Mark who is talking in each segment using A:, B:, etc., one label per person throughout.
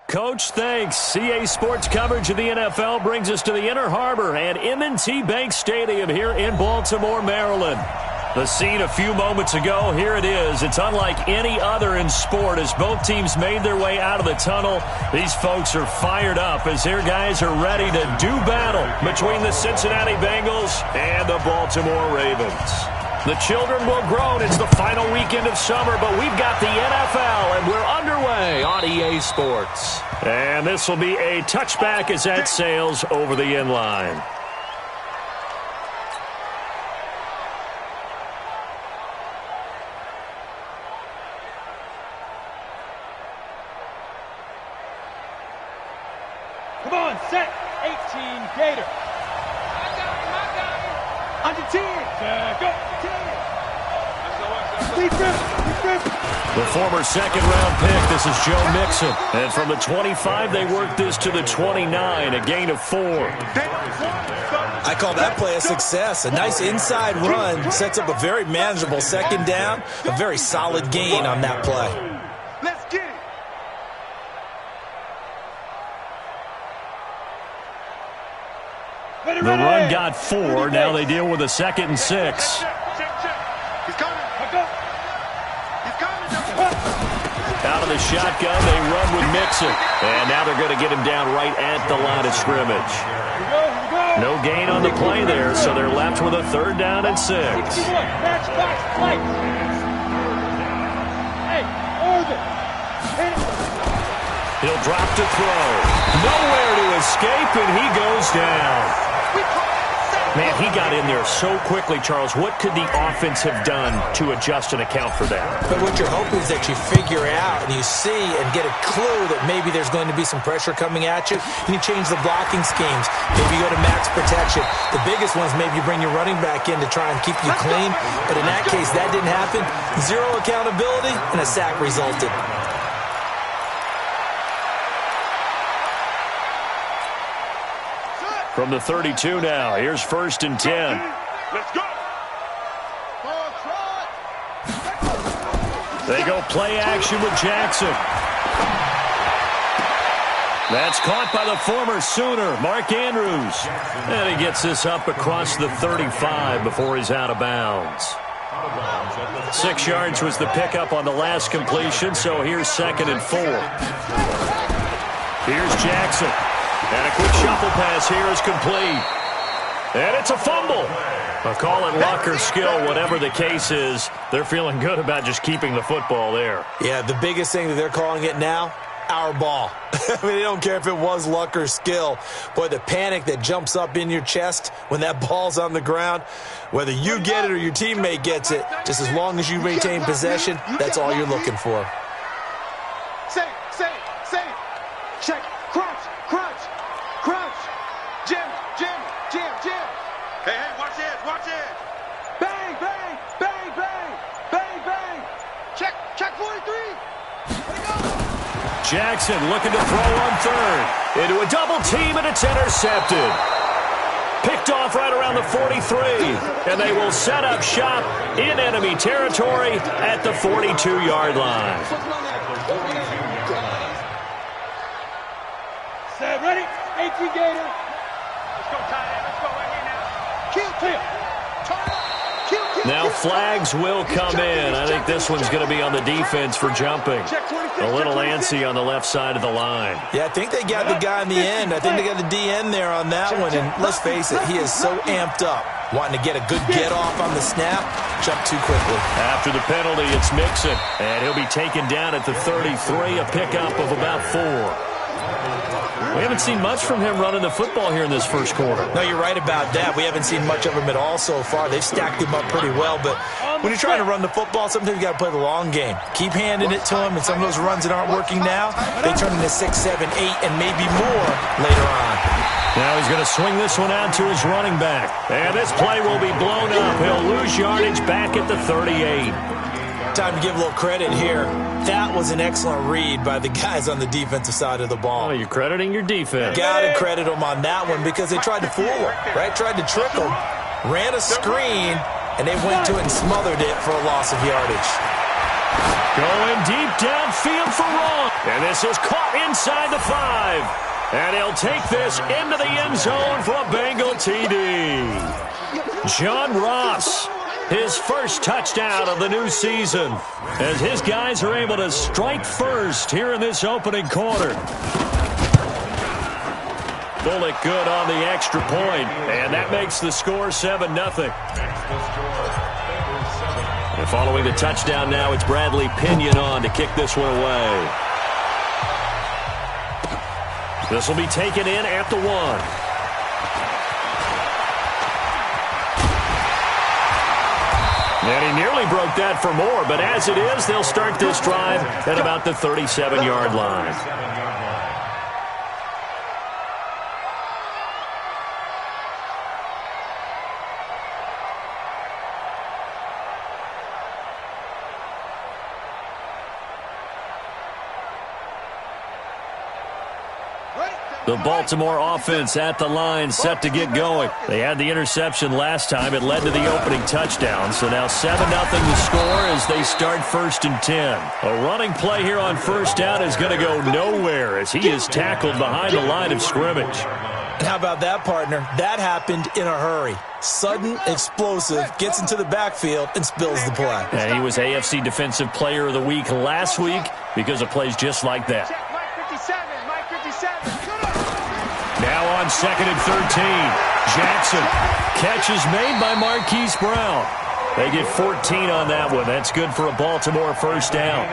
A: Coach, thanks. CA Sports coverage of the NFL brings us to the Inner Harbor at M&T Bank Stadium here in Baltimore, Maryland. The scene a few moments ago, here it is. It's unlike any other in sport as both teams made their way out of the tunnel. These folks are fired up as their guys are ready to do battle between the Cincinnati Bengals and the Baltimore Ravens. The children will groan. It's the final weekend of summer, but we've got the NFL, and we're underway on EA Sports. And this will be a touchback as that sails over the end line.
B: Come on, set. 18, Gator. I got him. Under 10. Go. 10.
A: The former second-round pick, this is Joe Mixon. And from the 25, they worked this to the 29, a gain of 4.
C: I call that play a success. A nice inside run sets up a very manageable second down, a very solid gain on that play.
B: Let's get it.
A: The run got 4. Now they deal with a 2nd and 6. Out of the shotgun, they run with Mixon. And now they're going to get him down right at the line of scrimmage. No gain on the play there, so they're left with a 3rd down and 6. He'll drop to throw. Nowhere to escape, and he goes down. Man, he got in there so quickly, Charles. What could the offense have done to adjust and account for that?
C: But what you're hoping is that you figure out and you see and get a clue that maybe there's going to be some pressure coming at you, and you change the blocking schemes. Maybe you go to max protection. The biggest ones, maybe you bring your running back in to try and keep you clean. But in that case, that didn't happen. 0 accountability, and a sack resulted.
A: From the 32 now, here's 1st and 10.
B: Let's go.
A: They go play action with Jackson. That's caught by the former Sooner, Mark Andrews. And he gets this up across the 35 before he's out of bounds. 6 yards was the pickup on the last completion, so here's 2nd and 4. Here's Jackson. And a quick shuffle pass here is complete. And it's a fumble. I'll call it luck or skill, whatever the case is. They're feeling good about just keeping the football there.
C: Yeah, the biggest thing that they're calling it now, our ball. I mean, they don't care if it was luck or skill. Boy, the panic that jumps up in your chest when that ball's on the ground, whether you get it or your teammate gets it, just as long as you maintain possession, that's all you're looking for.
B: Say. Check. Crunch. Jim. Hey, watch it. Bang. Check 43.
A: Jackson looking to throw on 3rd. Into a double team, and it's intercepted. Picked off right around the 43. And they will set up shop in enemy territory at the 42-yard line.
B: Set, ready? 18 Gator. Let's go, tight end. Let's go right here now. Kill.
A: Now flags will come in. I think this one's going to be on the defense for jumping. A little antsy on the left side of the line.
C: Yeah, I think they got the guy in the end. I think they got the DN there on that one. And let's face it, he is so amped up, wanting to get a good get off on the snap, jump too quickly.
A: After the penalty, it's Mixon. And he'll be taken down at the 33, a pickup of about 4. We haven't seen much from him running the football here in this first quarter.
C: No, you're right about that. We haven't seen much of him at all so far. They've stacked him up pretty well, but when you're trying to run the football, sometimes you got to play the long game. Keep handing it to him, and some of those runs that aren't working now, they turn into 6, 7, 8, and maybe more later on.
A: Now he's going to swing this one out to his running back. And this play will be blown up. He'll lose yardage back at the 38.
C: Time to give a little credit here. That was an excellent read by the guys on the defensive side of the ball.
A: Oh, you're crediting your defense.
C: Got to credit them on that one because they tried to fool him, right? Tried to trick him, ran a screen, and they went to it and smothered it for a loss of yardage.
A: Going deep downfield for Wrong. And this is caught inside the 5. And he'll take this into the end zone for a Bengal TD. John Ross, his first touchdown of the new season, as his guys are able to strike first here in this opening quarter. Bullock good on the extra point, and that makes the score 7-0. And following the touchdown now, it's Bradley Pinion on to kick this one away. This will be taken in at the 1. And he nearly broke that for more, but as it is, they'll start this drive at about the 37-yard line. The Baltimore offense at the line, set to get going. They had the interception last time. It led to the opening touchdown. So now 7-0 the score as they start 1st and 10. A running play here on first down is going to go nowhere as he is tackled behind the line of scrimmage.
C: How about that, partner? That happened in a hurry. Sudden, explosive, gets into the backfield, and spills the play.
A: And he was AFC Defensive Player of the Week last week because of plays just like that. Now on 2nd and 13. Jackson. Catch is made by Marquise Brown. They get 14 on that one. That's good for a Baltimore first down.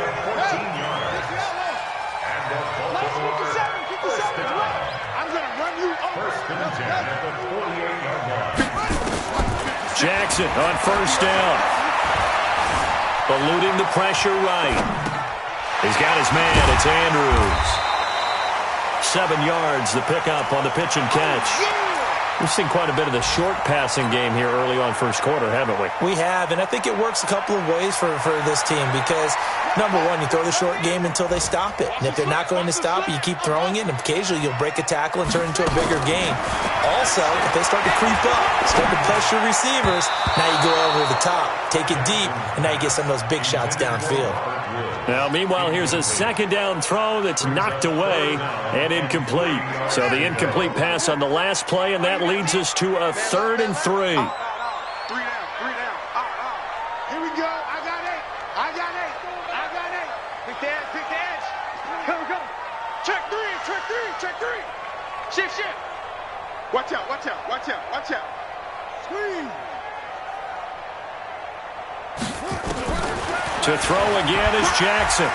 A: Jackson on first down. Eluding the pressure right. He's got his man. It's Andrews. 7 yards, the pickup on the pitch and catch. We've seen quite a bit of the short passing game here early on first quarter, haven't we?
C: We have, and I think it works a couple of ways for this team because, number one, you throw the short game until they stop it. And if they're not going to stop it, you keep throwing it, and occasionally you'll break a tackle and turn it into a bigger game. Also, if they start to creep up, start to pressure receivers, now you go over the top, take it deep, and now you get some of those big shots downfield.
A: Now, meanwhile, here's a 2nd down throw that's knocked away and incomplete. So the incomplete pass on the last play, and that leads us to a 3rd and 3.
B: 3 down. Here we go. I got 8. Pick the edge. Come. Check 3. Shift. Watch out. Squeeze.
A: To throw again is Jackson.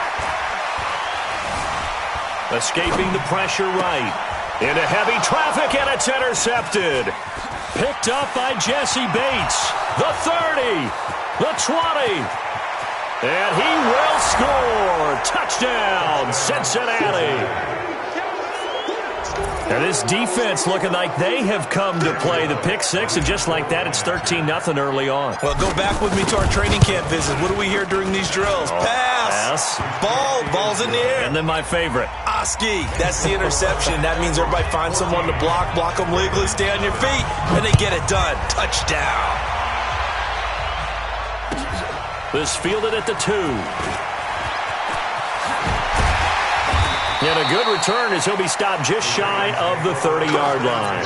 A: Escaping the pressure right. Into heavy traffic, and it's intercepted. Picked up by Jesse Bates. The 30. The 20. And he will score. Touchdown, Cincinnati. Now this defense looking like they have come to play the pick six, and just like that, it's 13-0 early on.
C: Well, go back with me to our training camp visit. What do we hear during these drills? Pass. Ball's in the air.
A: And then my favorite.
C: Oski. That's the interception. That means everybody finds someone to block them legally, stay on your feet, and they get it done. Touchdown.
A: This fielded at the 2. And a good return as he'll be stopped just shy of the 30-yard line.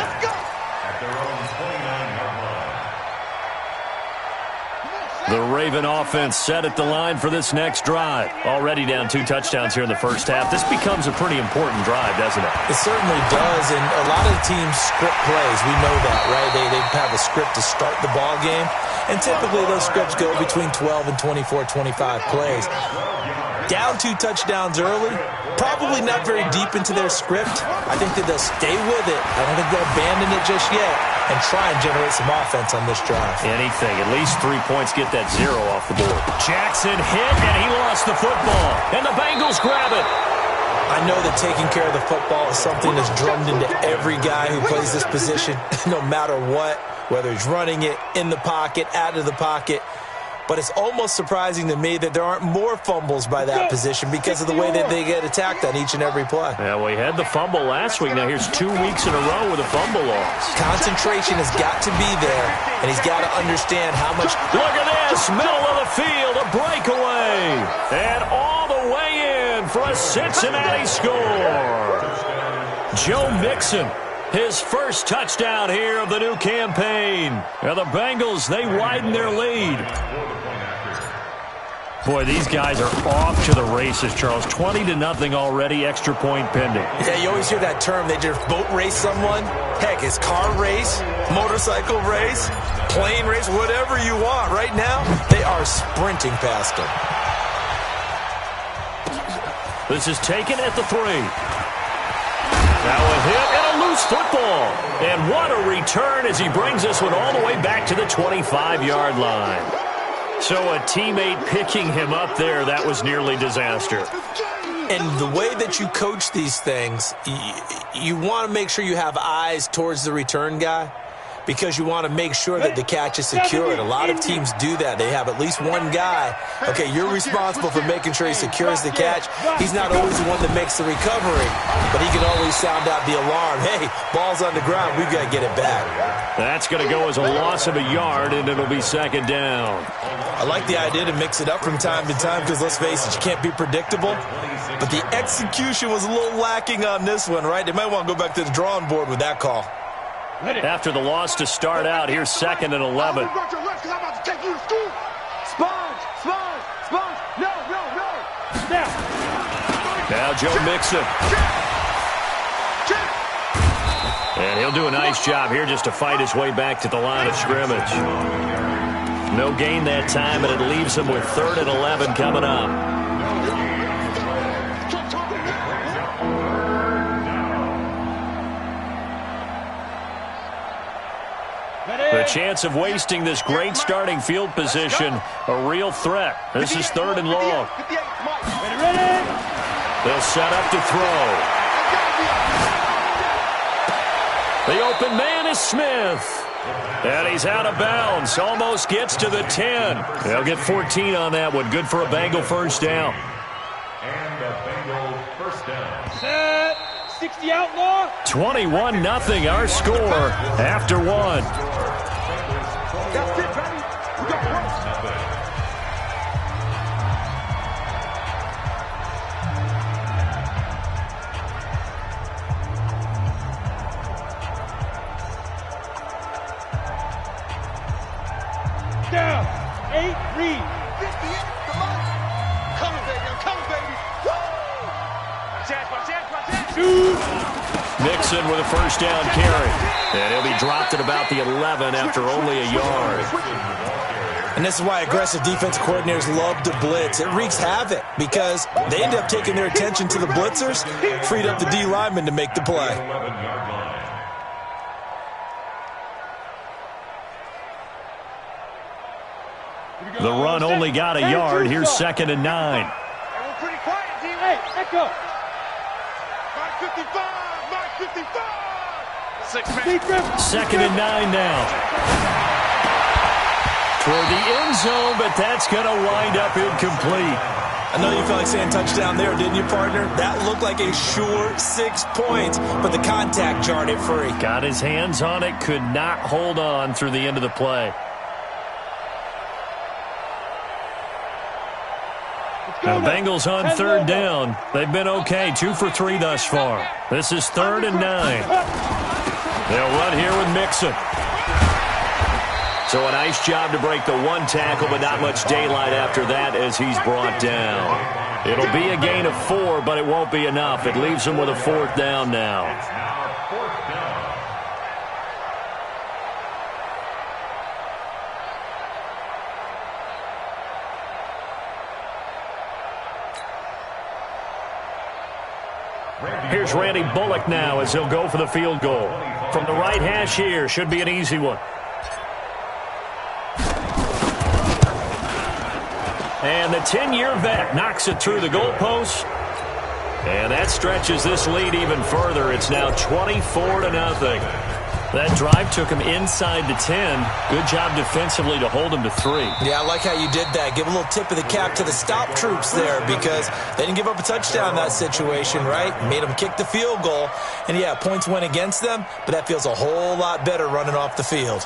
A: The Raven offense set at the line for this next drive. Already down 2 touchdowns here in the first half. This becomes a pretty important drive, doesn't it?
C: It certainly does, and a lot of the teams script plays. We know that, right? They have a script to start the ball game, and typically those scripts go between 12 and 24, 25 plays. Down 2 touchdowns early, probably not very deep into their script. I think that they'll stay with it. I don't think they'll abandon it just yet and try and generate some offense on this drive.
A: Anything. At least 3 points, get that 0 off the board. Jackson hit, and he lost the football. And the Bengals grab it.
C: I know that taking care of the football is something that's drummed into every guy who plays this position, no matter what, whether he's running it, in the pocket, out of the pocket. but it's almost surprising to me that there aren't more fumbles by that position because of the way that they get attacked on each and every play.
A: Yeah, well, he had the fumble last week. Now here's 2 weeks in a row with a fumble loss.
C: Concentration has got to be there, and he's got to understand how much...
A: Look at this, middle of the field, a breakaway. And all the way in for a Cincinnati score. Joe Mixon, his first touchdown here of the new campaign. Now the Bengals, they widen their lead. Boy, these guys are off to the races, Charles. 20-0 already, extra point pending.
C: Yeah, you always hear that term. They just boat race someone. Heck, it's car race, motorcycle race, plane race, whatever you want. Right now, they are sprinting past them.
A: This is taken at the 3. Now a hit and a loose football. And what a return as he brings this one all the way back to the 25-yard line. So a teammate picking him up there, that was nearly disaster.
C: And the way that you coach these things, you want to make sure you have eyes towards the return guy because you want to make sure that the catch is secured. A lot of teams do that. They have at least one guy. Okay, you're responsible for making sure he secures the catch. He's not always the one that makes the recovery, but he can always sound out the alarm. Hey, ball's on the ground. We've got to get it back.
A: That's going to go as a loss of a yard, and it'll be second down.
C: I like the idea to mix it up from time to time because, let's face it, you can't be predictable. But the execution was a little lacking on this one, right? They might want to go back to the drawing board with that call.
A: After the loss to start out, here's 2nd and 11. Now Joe Mixon. And he'll do a nice job here just to fight his way back to the line of scrimmage. No gain that time, and it leaves him with 3rd and 11 coming up. The chance of wasting this great starting field position, a real threat. This is 3rd and long. They'll set up to throw. The open man is Smith. And he's out of bounds. Almost gets to the 10. They'll get 14 on that one. Good for a Bengal first down.
B: And a Bengal first down. Set. 60 outlaw.
A: 21-0 our score after 1.
B: That's it, baby. We got down. 8 read. 58. Come on. Coming, baby. I'm coming, baby. Woo!
A: Mixon with a first down carry. And he'll be dropped at about the 11 after only a yard.
C: And this is why aggressive defensive coordinators love to blitz. It wreaks havoc because they end up taking their attention to the blitzers, freed up the D lineman to make the play.
A: The run only got a yard. Here's 2nd and 9.
B: We're pretty quiet, D. Hey, echo. Mark 55. Mark 55.
A: 2nd and 9 now. Toward the end zone, but that's going to wind up incomplete.
C: I know you felt like saying touchdown there, didn't you, partner? That looked like a sure 6 points, but the contact jarred it free.
A: Got his hands on it, could not hold on through the end of the play. The Bengals on 3rd down. They've been okay, 2 for 3 thus far. This is 3rd and 9. They'll run here with Mixon. So a nice job to break the 1 tackle, but not much daylight after that as he's brought down. It'll be a gain of 4, but it won't be enough. It leaves him with a 4th down now. Here's Randy Bullock now as he'll go for the field goal. From the right hash here, should be an easy one. And the 10-year vet knocks it through the goalpost. And that stretches this lead even further. It's now 24-0. That drive took him inside the 10. Good job defensively to hold him to 3.
C: Yeah, I like how you did that. Give a little tip of the cap to the stop troops there because they didn't give up a touchdown in that situation, right? Made them kick the field goal. And, yeah, points went against them, but that feels a whole lot better running off the field.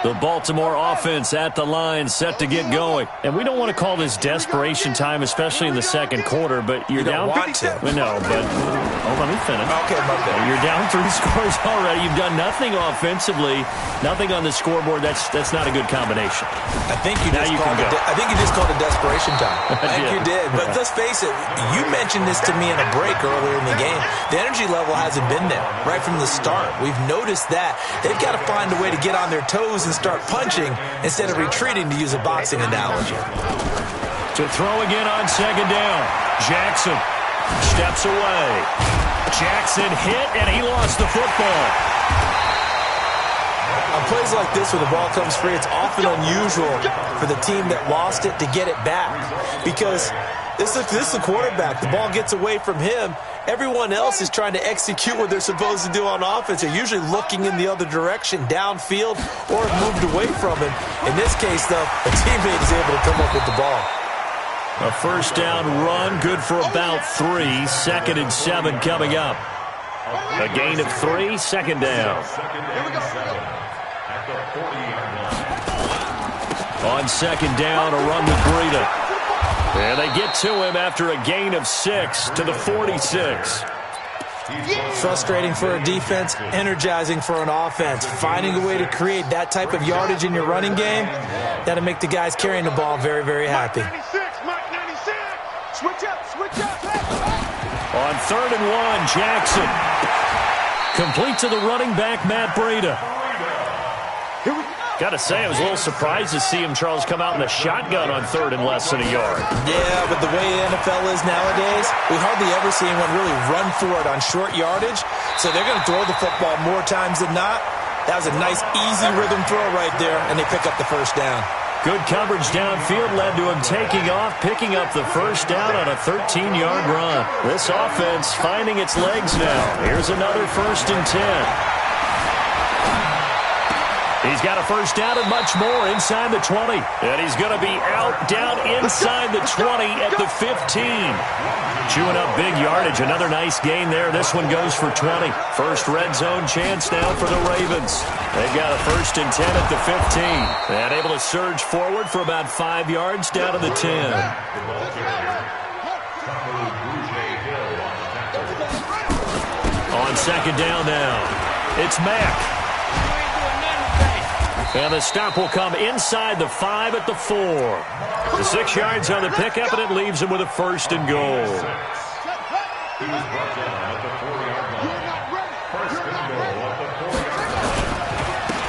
A: The Baltimore offense at the line, set to get going. And we don't want to call this desperation time, especially in the second quarter, but you're down.
C: Want to.
A: No, but let me finish.
C: Okay, my bad.
A: You're down 3 scores already. You've done nothing offensively, nothing on the scoreboard. That's not a good combination.
C: I think you just called it desperation time. I think you did. But let's face it, you mentioned this to me in a break earlier in the game. The energy level hasn't been there right from the start. We've noticed that. They've got to find a way to get on their toes and start punching instead of retreating, to use a boxing analogy.
A: To throw again on second down. Jackson steps away. Jackson hit, and he lost the football.
C: On plays like this where the ball comes free, it's often unusual for the team that lost it to get it back because this is the quarterback. The ball gets away from him. Everyone else is trying to execute what they're supposed to do on offense. They're usually looking in the other direction, downfield, or moved away from him. In this case, though, a teammate is able to come up with the ball.
A: A first down run, good for about 3. 2nd and 7 coming up. A gain of 3, second down. On second down, a run with Breida. And they get to him after a gain of 6 to the 46.
C: Frustrating for a defense, energizing for an offense. Finding a way to create that type of yardage in your running game, that'll make the guys carrying the ball very, very happy.
B: Switch up.
A: On 3rd and 1, Jackson. Complete to the running back, Matt Breida. Got to say, I was a little surprised to see him, Charles, come out in the shotgun on 3rd and less than a yard.
C: Yeah, but the way the NFL is nowadays, we hardly ever see anyone really run for it on short yardage. So they're going to throw the football more times than not. That was a nice, easy rhythm throw right there, and they pick up the first down.
A: Good coverage downfield led to him taking off, picking up the first down on a 13-yard run. This offense finding its legs now. Here's another 1st and 10. He's got a first down and much more inside the 20. And he's going to be out down inside the 20 at the 15. Chewing up big yardage. Another nice gain there. This one goes for 20. First red zone chance now for the Ravens. They've got a 1st and 10 at the 15. And able to surge forward for about 5 yards down to the 10. On second down now, it's Mack. And the stop will come inside the 5 at the 4. The 6 yards on the pickup, and it leaves him with a 1st and goal.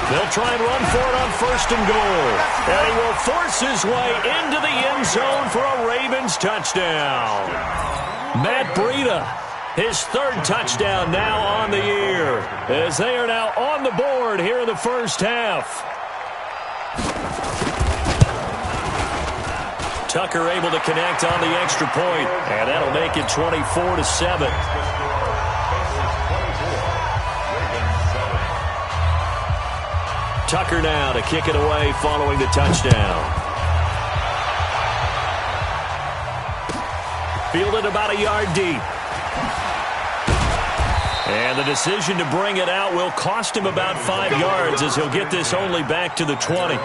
A: They'll try and run for it on 1st and goal. And he will force his way into the end zone for a Ravens touchdown. Matt Breida, his 3rd touchdown now on the year, as they are now on the board here in the first half. Tucker able to connect on the extra point, and that'll make it 24-7. Tucker now to kick it away following the touchdown. Fielded about a yard deep. And the decision to bring it out will cost him about 5 yards as he'll get this only back to the 20.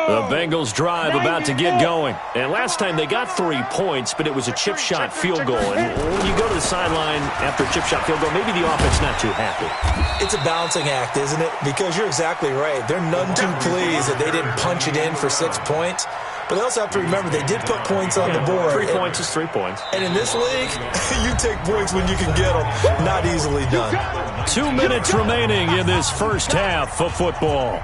A: The Bengals drive about to get going. And last time they got 3 points, but it was a chip shot field goal. And when you go to the sideline after a chip shot field goal, maybe the offense not too happy.
C: It's a balancing act, isn't it? Because you're exactly right. They're none too pleased that they didn't punch it in for 6 points. But they also have to remember they did put points on the board.
A: 3 points is 3 points.
C: And in this league, you take points when you can get them. Not easily done.
A: 2 minutes remaining in this first half of football.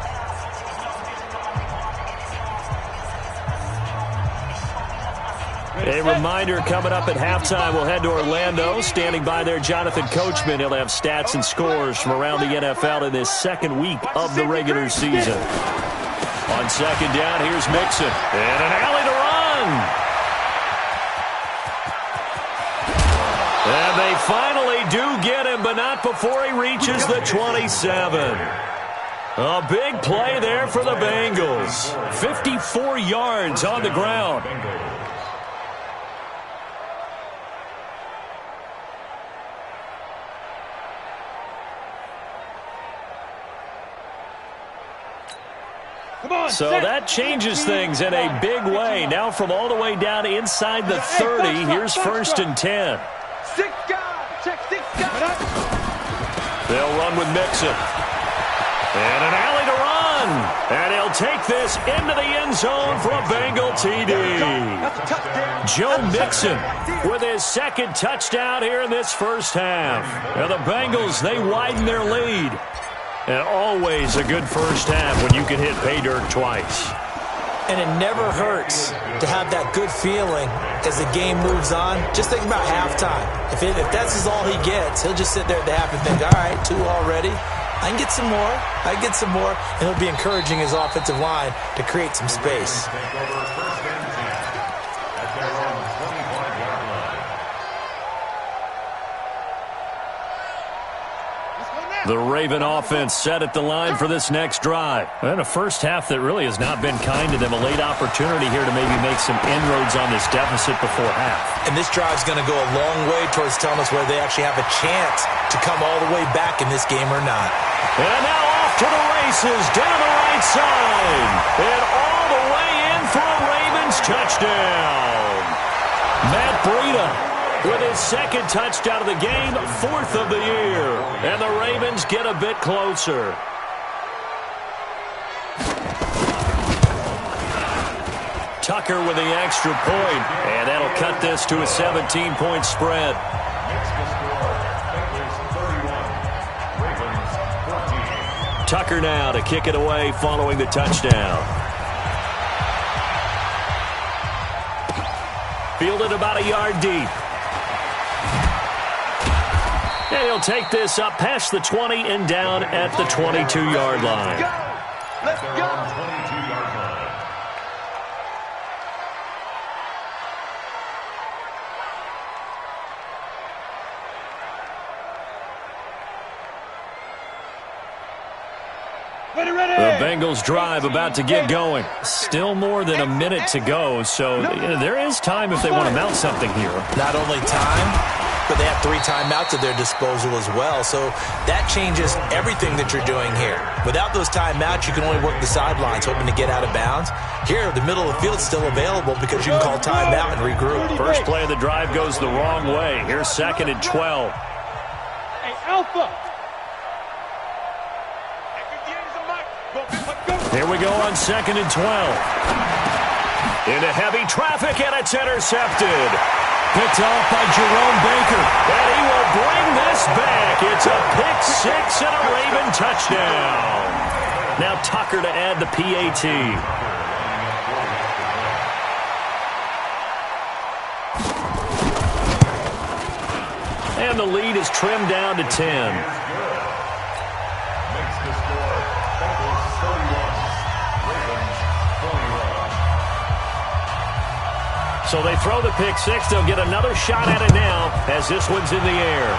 A: A reminder coming up at halftime, we'll head to Orlando. Standing by there, Jonathan Coachman. He'll have stats and scores from around the NFL in this second week of the regular season. On second down, here's Mixon. And an alley to run. And they finally do get him, but not before he reaches the 27. A big play there for the Bengals. 54 yards on the ground. So that changes things in a big way. Now from all the way down inside the 30, here's 1st and 10. They'll run with Mixon. And an alley to run. And he'll take this into the end zone for a Bengal TD. Joe Mixon with his second touchdown here in this first half. Now the Bengals, they widen their lead. And always a good first half when you can hit pay dirt twice.
C: And it never hurts to have that good feeling as the game moves on. Just think about halftime. If that's all he gets, he'll just sit there at the half and think, all right, 2 already. I can get some more. I can get some more. And he'll be encouraging his offensive line to create some space.
A: The Raven offense set at the line for this next drive. And a first half that really has not been kind to them. A late opportunity here to maybe make some inroads on this deficit before half.
C: And this drive's going to go a long way towards telling us whether they actually have a chance to come all the way back in this game or not.
A: And now off to the races down the right side. And all the way in for a Ravens touchdown. Matt Breida with his second touchdown of the game, 4th of the year. And the Ravens get a bit closer. Tucker with the extra point, and that'll cut this to a 17-point spread. Tucker now to kick it away following the touchdown. Fielded about a yard deep. And he'll take this up past the 20 and down at the 22-yard line.
B: Let's go.
A: The Bengals drive about to get going. Still more than a minute to go, so there is time if they want to mount something here.
C: Not only time, but they have 3 timeouts at their disposal as well. So that changes everything that you're doing here. Without those timeouts, you can only work the sidelines, hoping to get out of bounds. Here, the middle of the field is still available because you can call timeout and regroup.
A: First play of the drive goes the wrong way. Here's 2nd and 12.
B: Hey, Alpha.
A: Here we go on 2nd and 12. Into heavy traffic, and it's intercepted. Picked off by Jerome Baker. And he will bring this back. It's a pick-6 and a Raven touchdown. Now Tucker to add the PAT. And the lead is trimmed down to 10. So they throw the pick-6. They'll get another shot at it now as this one's in the air.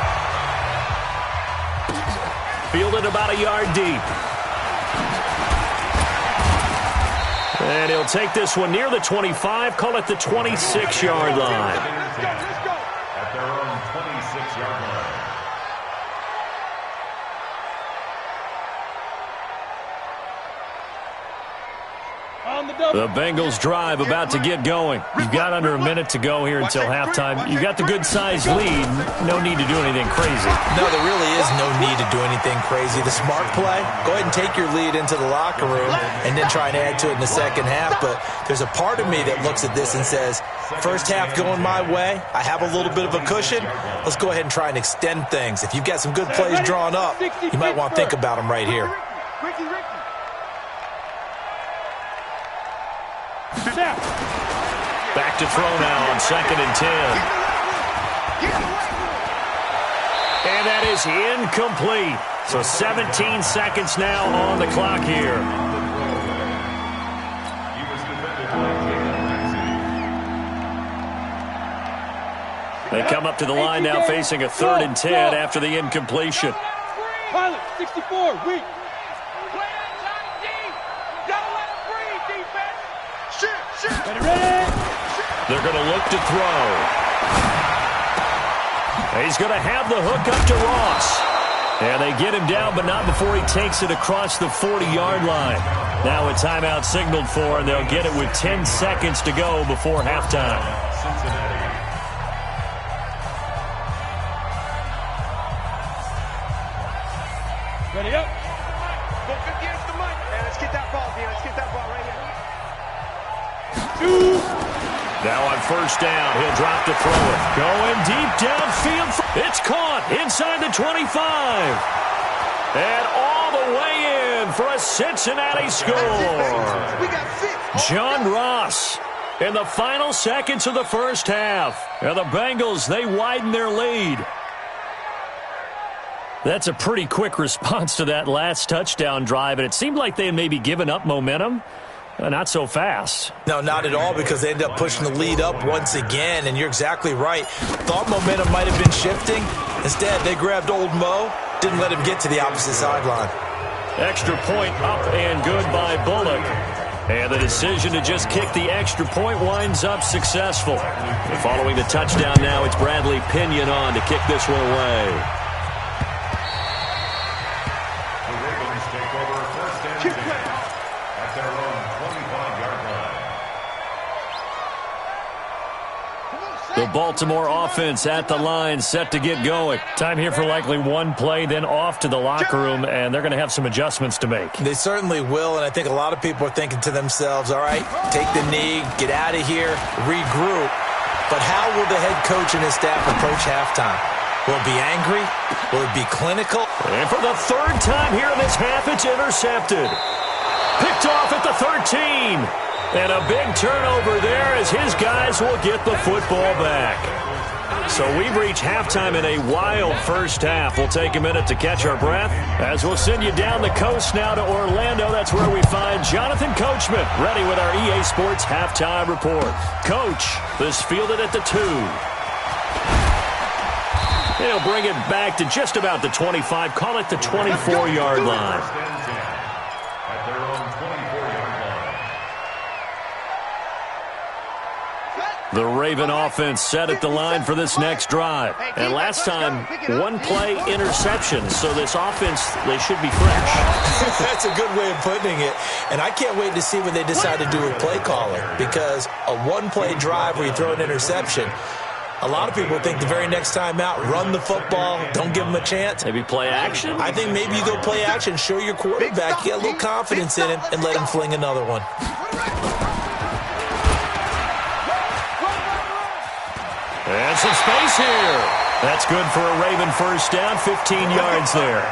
A: Fielded about a yard deep. And he'll take this one near the 25, call it the 26-yard line.
B: Let's go.
D: At their own 26-yard line.
A: The Bengals drive about to get going. You've got under a minute to go here until halftime. You've got the good-sized lead. No need to do anything crazy.
C: No, there really is no need to do anything crazy. The smart play, go ahead and take your lead into the locker room and then try and add to it in the second half. But there's a part of me that looks at this and says, first half going my way, I have a little bit of a cushion. Let's go ahead and try and extend things. If you've got some good plays drawn up, you might want to think about them right here.
A: Back to throw now on 2nd and 10. And that is incomplete. So 17 seconds now on the clock here. They come up to the line now facing a 3rd and 10 after the incompletion.
B: Pilot, 64, weak.
A: They're going to look to throw. He's going to have the hook up to Ross. And they get him down, but not before he takes it across the 40-yard line. Now a timeout signaled for, and they'll get it with 10 seconds to go before halftime.
B: Ready up. Go 50 is the mic. And let's get that ball, Dean. Let's get that ball right here. 2.
A: Now on 1st down, he'll drop to throw it. Going deep downfield. It's caught inside the 25. And all the way in for a Cincinnati score.
B: We got 6.
A: John Ross in the final seconds of the first half. And the Bengals, they widen their lead. That's a pretty quick response to that last touchdown drive, and it seemed like they had maybe given up momentum. Not so fast.
C: No, not at all, because they ended up pushing the lead up once again, and you're exactly right. Thought momentum might have been shifting. Instead, they grabbed old Mo, didn't let him get to the opposite sideline.
A: Extra point up and good by Bullock. And the decision to just kick the extra point winds up successful. And following the touchdown now, it's Bradley Pinion on to kick this one away.
D: The Ravens take over 1st and 10 at their own 25-yard line.
A: The Baltimore offense at the line, set to get going. Time here for likely one play, then off to the locker room, and they're going to have some adjustments to make.
C: They certainly will, and I think a lot of people are thinking to themselves, all right, take the knee, get out of here, regroup. But how will the head coach and his staff approach halftime? Will it be angry? Will it be clinical?
A: And for the 3rd time here in this half, it's intercepted. Picked off at the 13. And a big turnover there as his guys will get the football back. So we've reached halftime in a wild first half. We'll take a minute to catch our breath as we'll send you down the coast now to Orlando. That's where we find Jonathan Coachman ready with our EA Sports halftime report. Coach, this fielded at the 2. He'll bring it back to just about the 25. Call it the 24-yard line.
D: At their own 24-yard line.
A: The Raven offense set at the line for this next drive. And last time, one play interception. So this offense, they should be fresh.
C: That's a good way of putting it. And I can't wait to see what they decide to do with play calling. Because a one-play drive where you throw an interception, a lot of people think the very next time out, run the football, don't give them a chance.
A: Maybe play action?
C: I think maybe you go play action, show your quarterback, get a little confidence in him, and let him fling another one.
A: And some space here. That's good for a Raven first down, 15 yards there.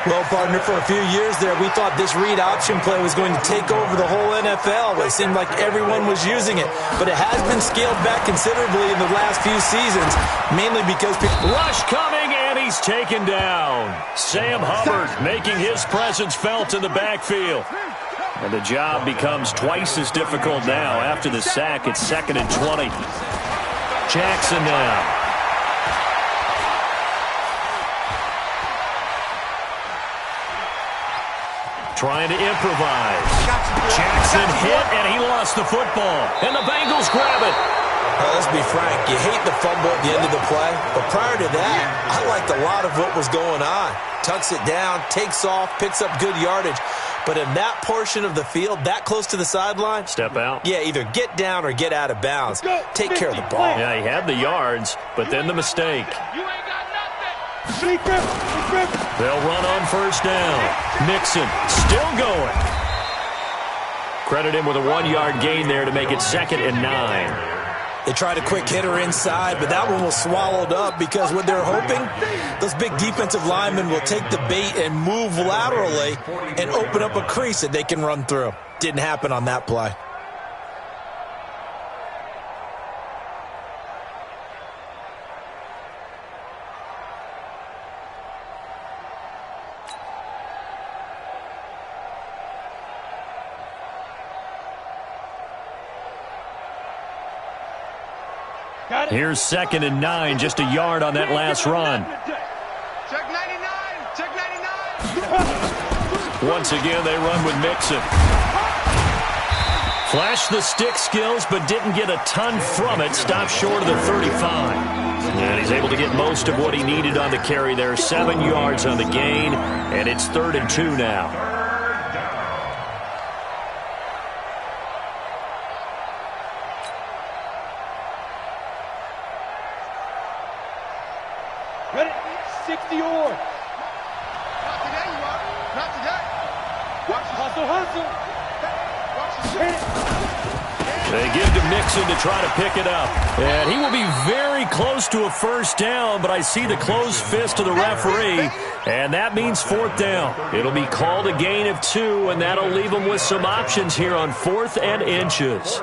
C: Well, partner, for a few years there, we thought this read option play was going to take over the whole NFL. It seemed like everyone was using it. But it has been scaled back considerably in the last few seasons, mainly because people...
A: Rush coming, and he's taken down. Sam Hubbard making his presence felt in the backfield. And the job becomes twice as difficult now. After the sack, it's 2nd and 20. Jackson now. Trying to improvise. Jackson hit, and he lost the football. And the Bengals grab it.
C: Well, let's be frank. You hate the fumble at the end of the play. But prior to that, I liked a lot of what was going on. Tucks it down, takes off, picks up good yardage. But in that portion of the field, that close to the sideline...
A: Step out.
C: Yeah, either get down or get out of bounds. Take care of the ball.
A: Yeah, he had the yards, but then the mistake.
B: You ain't got nothing.
A: They'll run on first down. Nixon still going. Credit him with a 1-yard gain there to make it 2nd and 9.
C: They tried a quick hitter inside, but that one was swallowed up because what they're hoping, those big defensive linemen will take the bait and move laterally and open up a crease that they can run through. Didn't happen on that play.
A: Here's 2nd and 9, just a yard on that last run.
B: Check 99. Check 99.
A: Once again, they run with Mixon. Flashed the stick skills, but didn't get a ton from it. Stopped short of the 35. And he's able to get most of what he needed on the carry there. 7 yards on the gain, and it's 3rd and 2 now.
B: Ready? 60 yards. Not today, you are. Not today. Watch hustle, hustle.
A: They give to Mixon to try to pick it up. And he will be very close to a first down, but I see the closed fist of the referee, and that means 4th down. It'll be called a gain of 2, and that'll leave them with some options here on 4th and inches.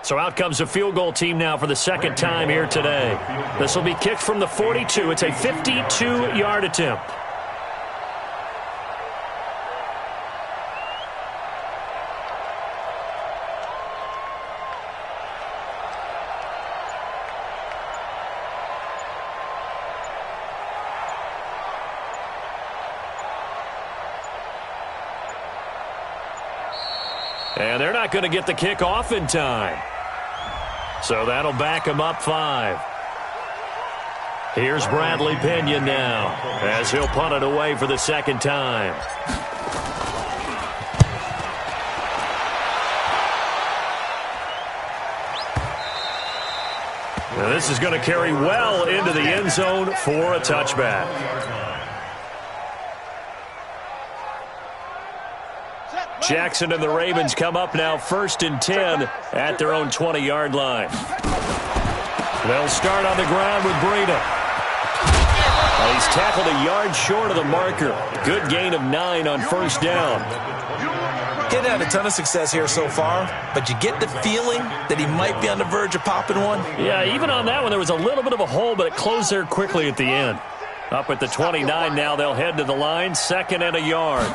A: So out comes a field goal team now for the 2nd time here today. This will be kicked from the 42. It's a 52-yard attempt. And they're not going to get the kick off in time. So that'll back him up 5. Here's Bradley Pinion now as he'll punt it away for the 2nd time. Now this is going to carry well into the end zone for a touchback. Jackson and the Ravens come up now 1st and 10 at their own 20-yard line. They'll start on the ground with Breida. He's tackled a yard short of the marker. Good gain of 9 on 1st down.
C: He hadn't had a ton of success here so far, but you get the feeling that he might be on the verge of popping one.
A: Yeah, even on that one, there was a little bit of a hole, but it closed there quickly at the end. Up at the 29 now, they'll head to the line, 2nd and a yard.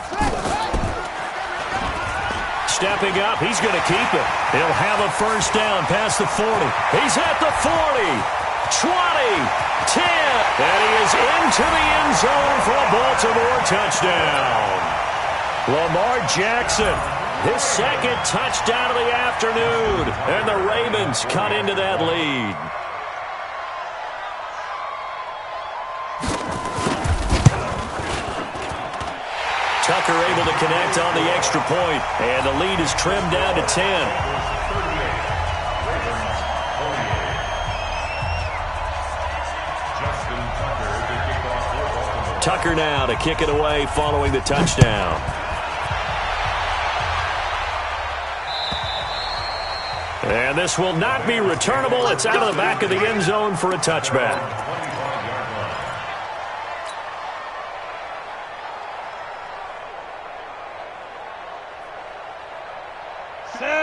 A: Stepping up, he's going to keep it. He'll have a first down past the 40. He's at the 40, 20, 10, and he is into the end zone for a Baltimore touchdown. Lamar Jackson, his 2nd touchdown of the afternoon, and the Ravens cut into that lead. Tucker able to connect on the extra point, and the lead is trimmed down to 10. Tucker now to kick it away following the touchdown. And this will not be returnable. It's out of the back of the end zone for a touchback.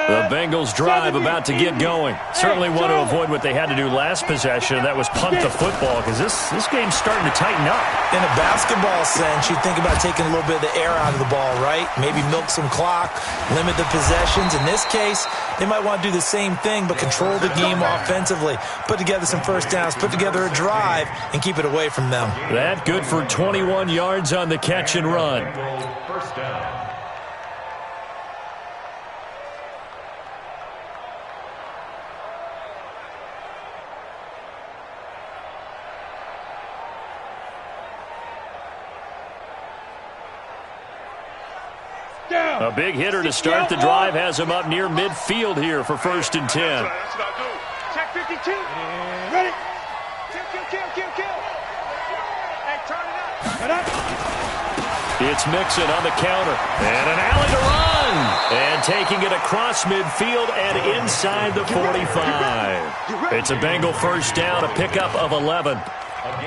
A: The Bengals drive about to get going. Certainly want to avoid what they had to do last possession. That was punt the football, because this game's starting to tighten up.
C: In a basketball sense, you think about taking a little bit of the air out of the ball, right? Maybe milk some clock, limit the possessions. In this case, they might want to do the same thing, but control the game offensively. Put together some first downs, put together a drive, and keep it away from them.
A: That good for 21 yards on the catch and run.
D: First down.
A: A big hitter to start the drive has him up near midfield here for 1st and 10.
B: That's what I do. Check 52. Ready? Kill. Hey, turn it up.
A: It's Mixon on the counter. And an alley to run. And taking it across midfield and inside the 45. It's a Bengal first down, a pickup of 11.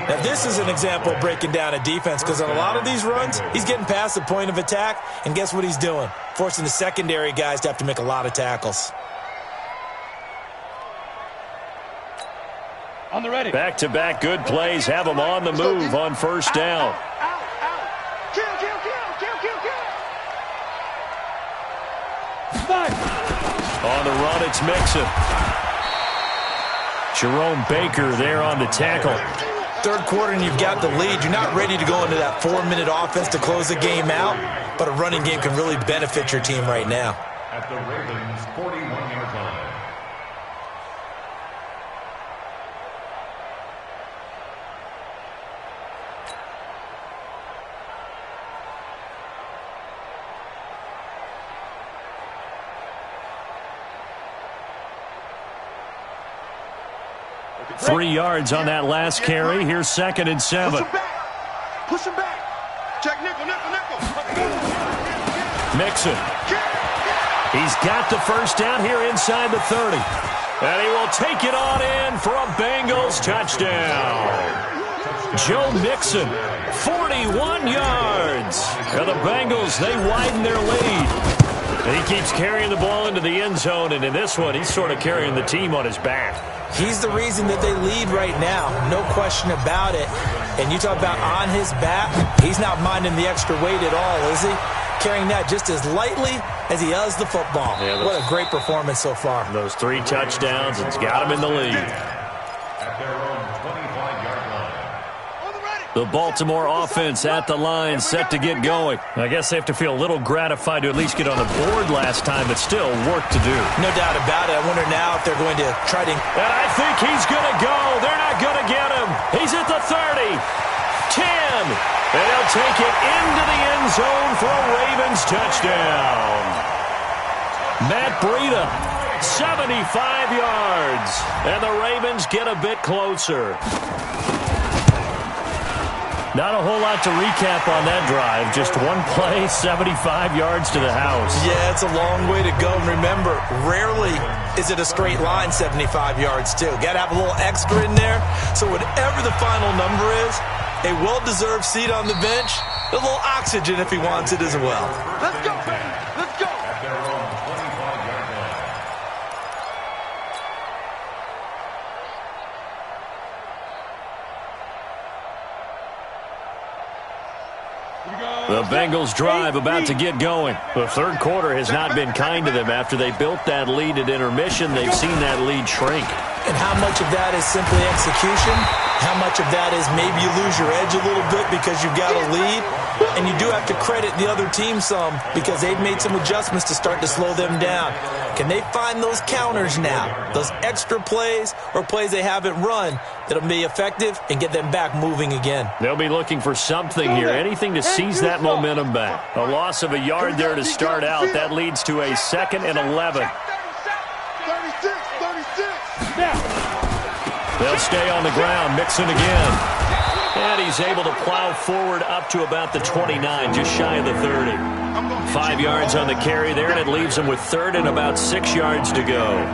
C: Now, this is an example of breaking down a defense, because on a lot of these runs, he's getting past the point of attack, and guess what he's doing? Forcing the secondary guys to have to make a lot of tackles.
B: On the ready.
A: Back-to-back good plays have him on the move on first down.
B: Kill.
A: On the run, it's Mixon. Jerome Baker there on the tackle.
C: Third quarter and you've got the lead. You're not ready to go into that 4-minute offense to close the game out, but a running game can really benefit your team right now.
D: At the Ravens' 41-yard line.
A: Three yards on that last carry. Here's 2nd and 7.
B: Push him back. Check nickel.
A: Mixon. He's got the first down here inside the 30. And he will take it on in for a Bengals touchdown. Joe Mixon, 41 yards. And the Bengals, they widen their lead. And he keeps carrying the ball into the end zone, and in this one, he's sort of carrying the team on his back.
C: He's the reason that they lead right now, no question about it. And you talk about on his back, he's not minding the extra weight at all, is he? Carrying that just as lightly as he does the football. Yeah, what a great performance so far.
A: Those 3 touchdowns, it's got him in the lead.
D: At their own 25-yard line.
A: The Baltimore offense at the line, set to get going. I guess they have to feel a little gratified to at least get on the board last time, but still work to do.
C: No doubt about it. I wonder now if they're going to try to...
A: And I think he's going to go. They're not going to get him. He's at the 30, 10, and he'll take it into the end zone for a Ravens touchdown. Matt Breida, 75 yards, and the Ravens get a bit closer. Not a whole lot to recap on that drive. Just one play, 75 yards to the house.
C: Yeah, it's a long way to go. And remember, rarely is it a straight line 75 yards, too. Got to have a little extra in there. So whatever the final number is, a well-deserved seat on the bench, a little oxygen if he wants it as well.
B: Let's go, baby. Let's go.
D: At their own 25-yard line.
A: The Bengals drive about to get going. The third quarter has not been kind to them. After they built that lead at intermission, they've seen that lead shrink.
C: And how much of that is simply execution? How much of that is maybe you lose your edge a little bit because you've got a lead? And you do have to credit the other team some because they've made some adjustments to start to slow them down. Can they find those counters now, those extra plays or plays they haven't run that'll be effective and get them back moving again?
A: They'll be looking for something here, anything to seize that momentum back. A loss of a yard there to start out. That leads to a 2nd and 11.
B: 36.
A: They'll stay on the ground. Mixon again. And he's able to plow forward up to about the 29, just shy of the 30. 5 yards on the carry there, and it leaves him with 3rd and about 6 yards to go.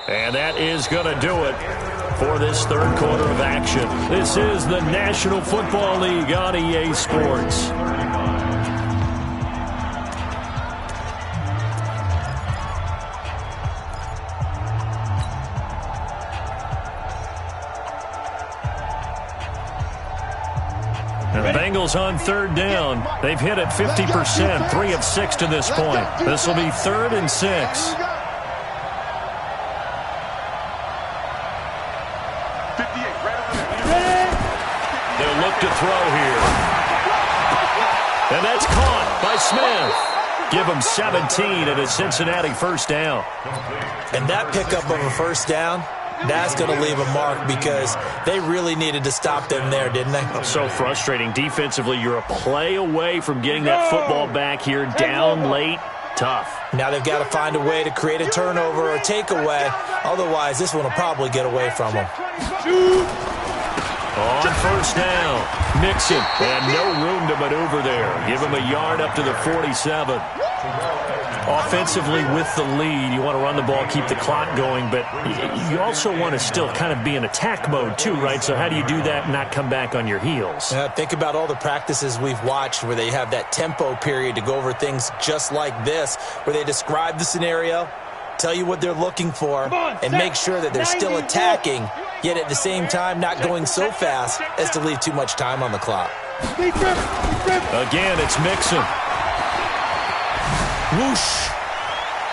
A: And that is going to do it for this third quarter of action. This is the National Football League on EA Sports. And the Bengals on 3rd down. They've hit it 50%, 3 of 6 to this point. This will be 3rd and 6. They'll look to throw here. And that's caught by Smith. Give him 17 and a Cincinnati first down.
C: And that pickup of a first down, that's going to leave a mark because they really needed to stop them there, didn't they?
A: So frustrating. Defensively, you're a play away from getting that football back here, down late. Tough.
C: Now they've got to find a way to create a turnover or takeaway. Otherwise, this one will probably get away from them.
A: On first down, Mixon, and no room to maneuver there. Give him a yard up to the 47. Offensively with the lead, you want to run the ball, keep the clock going, but you also want to still kind of be in attack mode too, right? So how do you do that and not come back on your heels?
C: Think about all the practices we've watched where they have that tempo period to go over things just like this, where they describe the scenario, tell you what they're looking for, and make sure that they're still attacking, yet at the same time not going so fast as to leave too much time on the clock.
A: Again, it's Mixon. Whoosh.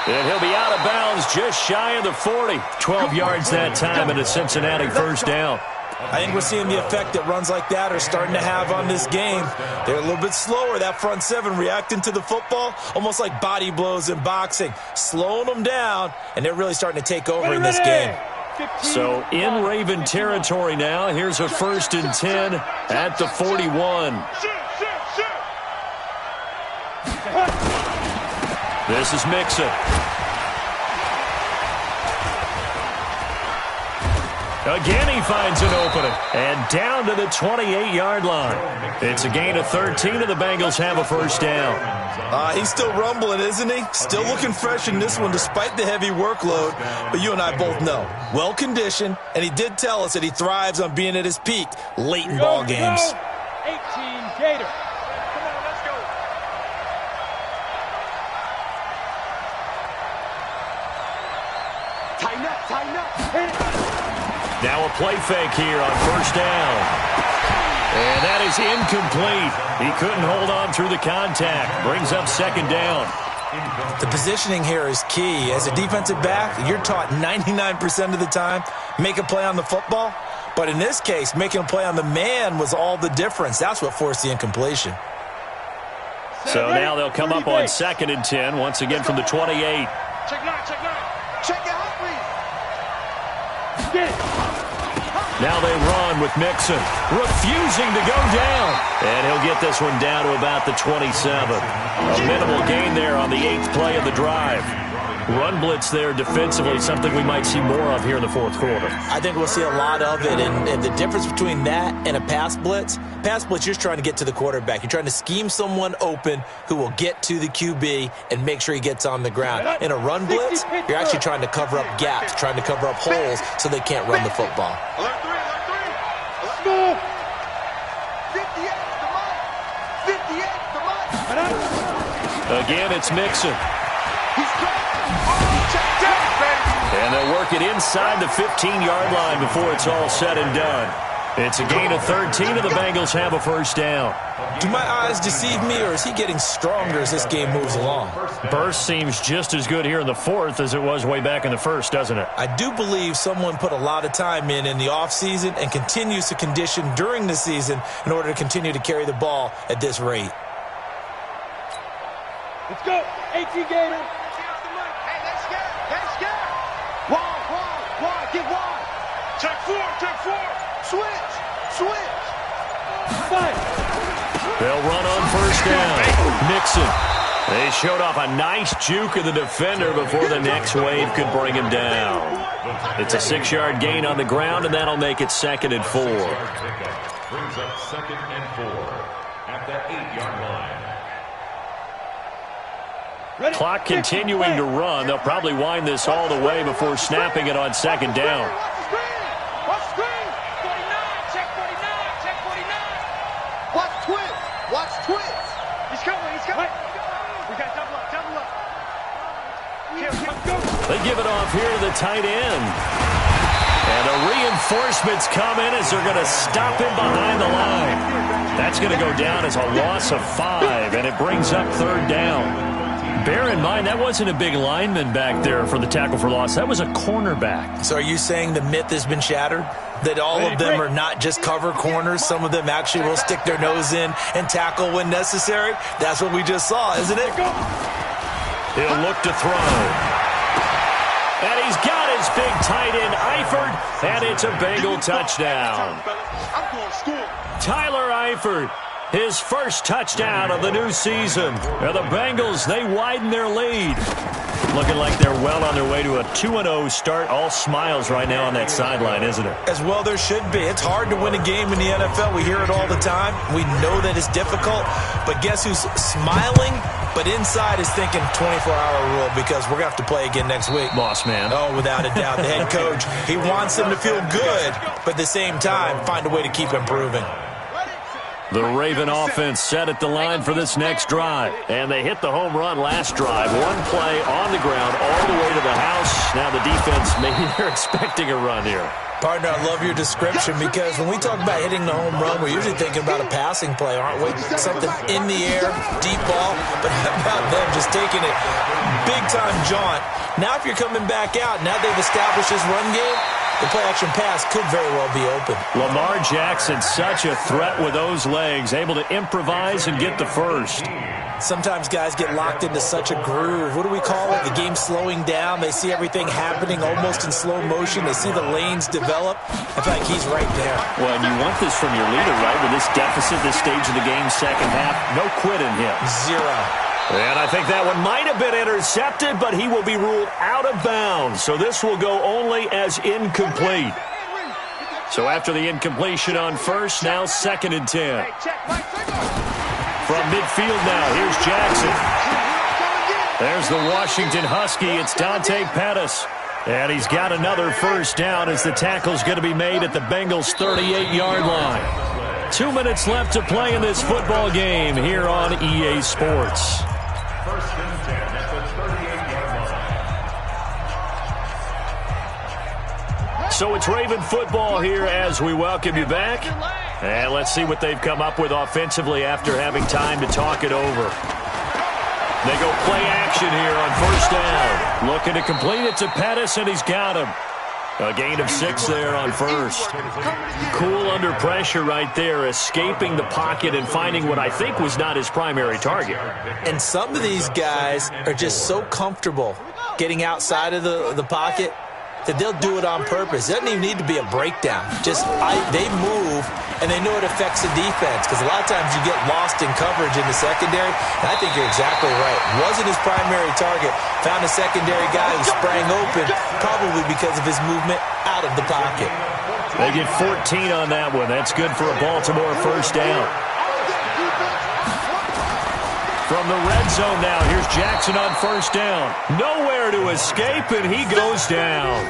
A: And he'll be out of bounds just shy of the 40. 12 yards that time and a Cincinnati first down.
C: I think we're seeing the effect that runs like that are starting to have on this game. They're a little bit slower, that front seven, reacting to the football, almost like body blows in boxing, slowing them down, and they're really starting to take over in this game.
A: So in Raven territory now, here's a 1st and 10 at the 41. This is Mixon. Again, he finds an opening. And down to the 28-yard line. It's a gain of 13, and the Bengals have a first down.
C: He's still rumbling, isn't he? Still looking fresh in this one despite the heavy workload. But you and I both know, well-conditioned, and he did tell us that he thrives on being at his peak late in ball games.
B: 18 Gator.
A: Now a play fake here on first down. And that is incomplete. He couldn't hold on through the contact. Brings up 2nd down.
C: The positioning here is key. As a defensive back, you're taught 99% of the time, make a play on the football. But in this case, making a play on the man was all the difference. That's what forced the incompletion.
A: So now they'll come up on 2nd and 10, once again from the 28.
B: Check 9, check 9. Check it out, please.
A: Now they run with Mixon, refusing to go down. And he'll get this one down to about the 27. A minimal gain there on the 8th play of the drive. Run blitz there defensively, something we might see more of here in the 4th quarter.
C: I think we'll see a lot of it, and the difference between that and a pass blitz, you're just trying to get to the quarterback. You're trying to scheme someone open who will get to the QB and make sure he gets on the ground. In a run blitz, you're actually trying to cover up gaps, trying to cover up holes so they can't run the football.
B: Alert 3. Small. 58,
A: Again, it's Mixon. And they'll work it inside the 15-yard line before it's all said and done. It's a gain of 13, and the Bengals have a first down.
C: Do my eyes deceive me, or is he getting stronger as this game moves along?
A: Burst seems just as good here in the 4th as it was way back in the 1st, doesn't it?
C: I do believe someone put a lot of time in the offseason and continues to condition during the season in order to continue to carry the ball at this rate.
B: Let's go. 18 Gator. Hey, let's go. Wide. Get wide. Check 4. Switch. Fight.
A: They'll run on first down. Mixon. They showed off a nice juke of the defender before the next wave could bring him down. It's a 6-yard gain on the ground, and that'll make it 2nd and 4.
D: Brings up 2nd and 4 at the 8-yard line.
B: Ready.
A: Clock continuing to run. They'll probably wind this all the way before snapping it on 2nd down.
B: Watch the screen. 49. Check 49. Watch twist. He's coming. We got double up.
A: They give it off here to the tight end. And the reinforcements come in as they're going to stop him behind the line. That's going to go down as a loss of 5, and it brings up 3rd down. Bear in mind, that wasn't a big lineman back there for the tackle for loss. That was a cornerback.
C: So are you saying the myth has been shattered? That all of them are not just cover corners? Some of them actually will stick their nose in and tackle when necessary? That's what we just saw, isn't it?
A: He'll look to throw. And he's got his big tight end, Eifert, and it's a Bengal touchdown. Tyler Eifert His first touchdown of the new season. And the Bengals, they widen their lead. Looking like they're well on their way to a 2-0 start. All smiles right now on that sideline, isn't it?
C: As well there should be. It's hard to win a game in the NFL. We hear it all the time. We know that it's difficult. But guess who's smiling? But inside is thinking 24-hour rule because we're going to have to play again next week.
A: Boss man.
C: Oh, without a doubt. The head coach, he wants them to feel good, but at the same time, find a way to keep improving.
A: The Raven offense set at the line for this next drive. And they hit the home run last drive. One play on the ground all the way to the house. Now the defense, maybe they're expecting a run here.
C: Partner, I love your description because when we talk about hitting the home run, we're usually thinking about a passing play, aren't we? Something in the air, deep ball. But how about them just taking it big-time jaunt? Now if you're coming back out, now they've established this run game, the play-action pass could very well be open.
A: Lamar Jackson, such a threat with those legs, able to improvise and get the first.
C: Sometimes guys get locked into such a groove. What do we call it? The game slowing down. They see everything happening almost in slow motion. They see the lanes develop. In fact, he's right there.
A: Well, and you want this from your leader, right? With this deficit, this stage of the game, second half, no quit in him.
C: Zero.
A: And I think that one might have been intercepted, but he will be ruled out of bounds. So this will go only as incomplete. So after the incompletion on first, now 2nd and 10. From midfield now, here's Jackson. There's the Washington Husky. It's Dante Pettis. And he's got another first down as the tackle's going to be made at the Bengals' 38-yard line. 2 minutes left to play in this football game here on EA Sports.
D: First and 10 at the 38-yard line.
A: So it's Raven football here as we welcome you back. And let's see what they've come up with offensively after having time to talk it over. They go play action here on first down. Looking to complete it to Pettis, and he's got him. A gain of 6 there on first. Cool under pressure right there, escaping the pocket and finding what I think was not his primary target.
C: And some of these guys are just so comfortable getting outside of the pocket that they'll do it on purpose. It doesn't even need to be a breakdown. Just they move, and they know it affects the defense because a lot of times you get lost in coverage in the secondary, and I think you're exactly right. Wasn't his primary target. Found a secondary guy who sprang open, probably because of his movement out of the pocket.
A: They get 14 on that one. That's good for a Baltimore first down. From the red zone now, here's Jackson on first down. Nowhere to escape, and he goes down.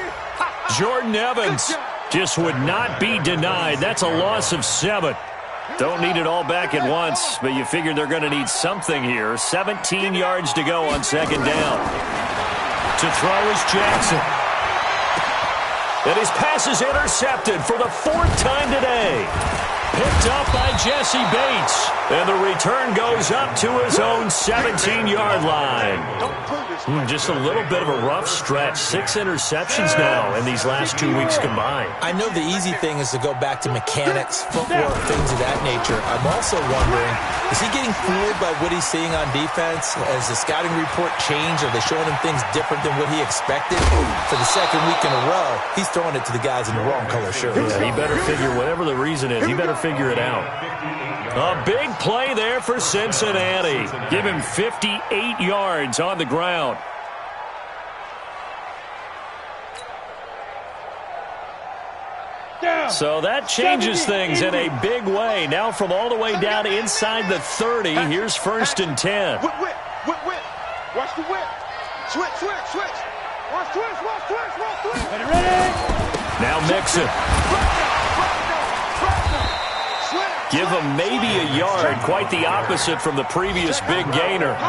A: Jordan Evans just would not be denied. That's a loss of 7. Don't need it all back at once, but you figure they're going to need something here. 17 yards to go on second down. To throw is Jackson. And his pass is intercepted for the 4th time today. Picked up by Jesse Bates. And the return goes up to his own 17-yard line. Just a little bit of a rough stretch. 6 interceptions now in these last 2 weeks combined.
C: I know the easy thing is to go back to mechanics, footwork, things of that nature. I'm also wondering, is he getting fooled by what he's seeing on defense? Has the scouting report changed? Are they showing him things different than what he expected? For the 2nd week in a row, he's throwing it to the guys in the wrong color shirt.
A: Yeah, he better figure, whatever the reason is, he better figure it out. A big play there for Cincinnati. Give him 58 yards on the ground. So that changes things in a big way. Now from all the way down inside the 30, here's 1st and 10.
B: Whip. Watch the whip. Switch. Watch twist. Ready.
A: Now Mixon. Give him maybe a yard. Quite the opposite from the previous big gainer.
D: 1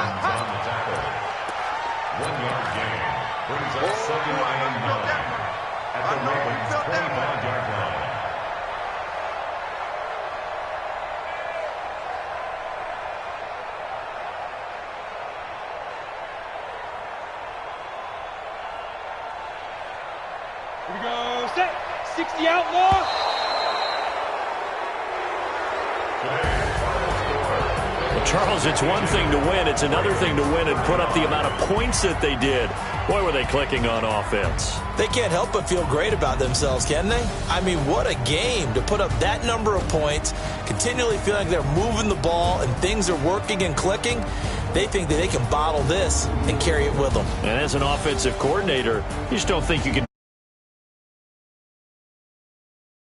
D: yard gain brings us 2nd and 9 at the Ravens' 25-yard line.
B: Here we go. Set. 60 outlaw.
A: Charles, it's one thing to win. It's another thing to win and put up the amount of points that they did. Boy, were they clicking on offense.
C: They can't help but feel great about themselves, can they? I mean, what a game to put up that number of points, continually feeling like they're moving the ball and things are working and clicking. They think that they can bottle this and carry it with them.
A: And as an offensive coordinator, you just don't think you can